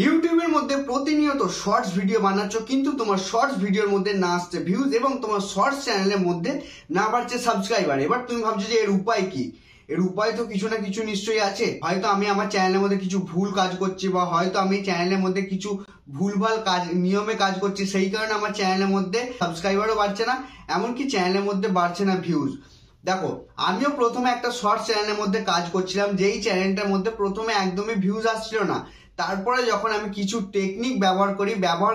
ইউটিউবের মধ্যে প্রতিনিয়ত শর্টস ভিডিও বানাচ্ছ, কিন্তু তোমার শর্টস ভিডিওর মধ্যে না আসছে ভিউজ এবং তোমার শর্টস চ্যানেলের মধ্যে না বাড়ছে সাবস্ক্রাইবার। এবার তুমি ভাবছো যে এর উপায় কি? এর উপায় তো কিছু না কিছু নিশ্চয়ই আছে। হয়তো আমি আমার চ্যানেলের মধ্যে কিছু ভুল কাজ করছি, বা হয়তো আমি চ্যানেলের মধ্যে কিছু ভুলভাল কাজ নিয়মে কাজ করছি, সেই কারণে আমার চ্যানেলের মধ্যে সাবস্ক্রাইবারও বাড়ছে না, এমনকি চ্যানেলের মধ্যে বাড়ছে না ভিউজ। দেখো, আমিও প্রথমে একটা শর্ট চ্যানেলের মধ্যে কাজ করছিলাম, যেই চ্যানেলটার মধ্যে প্রথমে একদমই ভিউজ আসছিল না। তারপরে যখন আমি কিছু টেকনিক ব্যবহার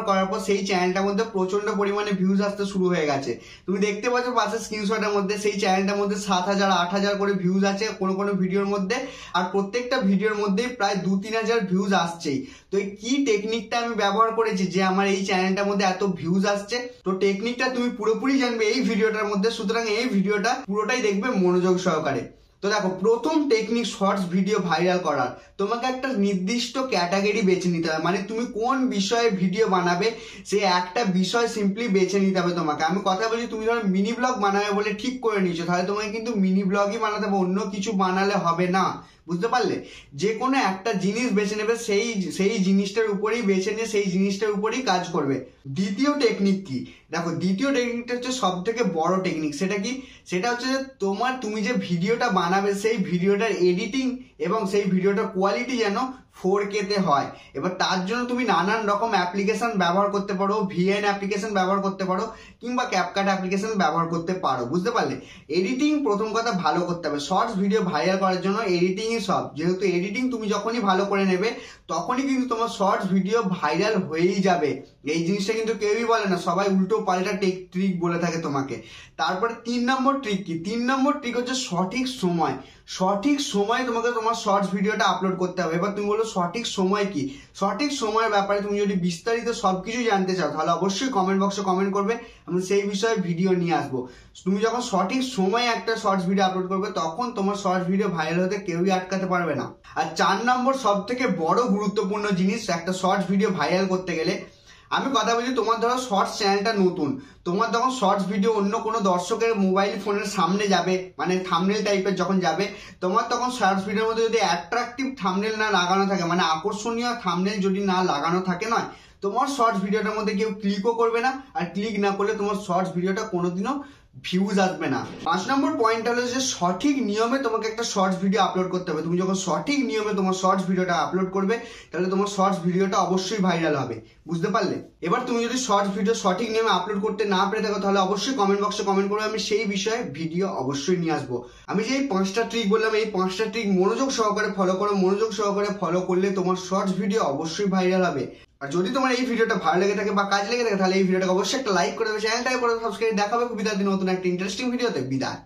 করার পর সেই চ্যানেলটার মধ্যে প্রচন্ড পরিমাণে ভিউজ আসতে শুরু হয়ে গেছে। তুমি দেখতে পাচ্ছ পাশে স্ক্রিনশটের মধ্যে সেই চ্যানেলটার মধ্যে 7,000 8,000 করে ভিউজ আছে কোনো ভিডিওর মধ্যে, আর প্রত্যেকটা ভিডিওর মধ্যেই প্রায় 2-3 হাজার ভিউজ আসছেই। তো এই কি টেকনিকটা আমি ব্যবহার করেছি যে আমার এই চ্যানেলটার মধ্যে এত ভিউজ আসছে, তো টেকনিকটা তুমি পুরোপুরি জানবে এই ভিডিওটার মধ্যে। সুতরাং এই ভিডিওটা পুরোটাই দেখবে মনোযোগ সহকারে। তো দেখো, প্রথম টেকনিক শর্টস ভিডিও ভাইরাল করার, তোমাকে একটা নির্দিষ্ট ক্যাটাগরি বেছে নিতে হবে। মানে তুমি কোন বিষয়ে ভিডিও বানাবে সে একটা বিষয় সিম্পলি বেছে নিতে হবে তোমাকে। আমি কথা বলছি, তুমি ধরো মিনি ব্লগ বানাবে বলে ঠিক করে নিয়েছো, তাহলে তোমাকে কিন্তু মিনি ব্লগই বানাতে হবে, অন্য কিছু বানালে হবে না। বুঝতে পারলে? যে কোনো একটা জিনিস বেছে নেবে, সেই জিনিসটার উপরেই বেছে নিয়ে সেই জিনিসটার উপরেই কাজ করবে। দ্বিতীয় টেকনিক কি? দেখো, দ্বিতীয় টেকনিকটা হচ্ছে সব থেকে বড় টেকনিক। সেটা কি? সেটা হচ্ছে যে তুমি যে ভিডিওটা বানাবে সেই ভিডিওটার এডিটিং এবং সেই ভিডিওটার কোয়ালিটি যেন 4K তে হয়। এবার তার জন্য তুমি নানান রকম অ্যাপ্লিকেশন ব্যবহার করতে পারো, VN অ্যাপ্লিকেশন ব্যবহার করতে পারো, কিংবা ক্যাপকাট অ্যাপ্লিকেশন ব্যবহার করতে পারো। বুঝতে পারলে? এডিটিং প্রথম কথা ভালো করতে হবে। শর্টস ভিডিও ভাইরাল করার জন্য এডিটিংই সব। যেহেতু এডিটিং তুমি যখনই ভালো করে নেবে তখনই কিন্তু তোমার শর্টস ভিডিও ভাইরাল হয়েই যাবে। এই জিনিসটা কিন্তু কেউই বলে না, সবাই উল্টো পাল্টা ট্রিক বলে থাকে তোমাকে। তারপরে 3 নম্বর ট্রিক কি? 3 নম্বর ট্রিক হচ্ছে সঠিক সময়। সঠিক সময়ে তোমাকে তোমার শর্টস ভিডিওটা আপলোড করতে হবে। এবার তুমি বলো সঠিক সময় কি? সঠিক সময়ের ব্যাপারে তুমি যদি বিস্তারিত সবকিছু জানতে চাও তাহলে অবশ্যই কমেন্ট বক্সে কমেন্ট করবে, আমি সেই বিষয়ে ভিডিও নিয়ে আসবো। তুমি যখন সঠিক সময়ে একটা শর্টস ভিডিও আপলোড করবে তখন তোমার শর্টস ভিডিও ভাইরাল হতে কেউই আটকাতে পারবে না। আর 4 নম্বর সব থেকে বড় গুরুত্বপূর্ণ জিনিস একটা শর্টস ভিডিও ভাইরাল করতে গেলে, আমি কথা বলছি, তোমার ধরো শর্টস চ্যানেলটা নতুন, তোমার যখন শর্টস ভিডিও অন্য কোনো দর্শকের মোবাইল ফোনের সামনে যাবে, মানে থাম্বনেল টাইপের যখন যাবে, তোমার তখন শর্টস ভিডিওর মধ্যে যদি অ্যাট্রাকটিভ থাম্বনেল না লাগানো থাকে, মানে আকর্ষণীয় থাম্বনেল যদি না লাগানো থাকে, নয় তোমার শর্টস ভিডিওটার মধ্যে কেউ ক্লিকও করবে না, আর ক্লিক না করলে তোমার শর্টস ভিডিওটা কোনোদিনও ভিউজ আসবে না। 5 নম্বর পয়েন্ট হলো যে সঠিক নিয়মে তোমাকে একটা শর্টস ভিডিও আপলোড করতে হবে। তুমি যখন সঠিক নিয়মে তোমার শর্টস ভিডিওটা আপলোড করবে তাহলে তোমার শর্টস ভিডিওটা অবশ্যই ভাইরাল হবে। বুঝতে পারলে? এবার তুমি যদি শর্টস ভিডিও সঠিক নিয়মে আপলোড করতে না পেরে থাকো তাহলে অবশ্যই কমেন্ট বক্সে কমেন্ট করবে, আমি সেই বিষয়ে ভিডিও অবশ্যই নিয়ে আসবো। আমি যে এই 5টা ট্রিক বললাম, এই 5টা ট্রিক মনোযোগ সহকারে ফলো করো। মনোযোগ সহকারে ফলো করলে তোমার শর্টস ভিডিও অবশ্যই ভাইরাল হবে। আর যদি তোমার এই ভিডিওটা ভালো লেগে থাকে বা কাজ লেগে থাকে তাহলে এই ভিডিওটাকে অবশ্যই একটা লাইক করে দেবে, চ্যানেলটাকে করে সাবস্ক্রাইব। দেখাবে খুবই তাড়াতাড়ি নতুন একটা ইন্টারেস্টিং ভিডিওতে। বিদায়।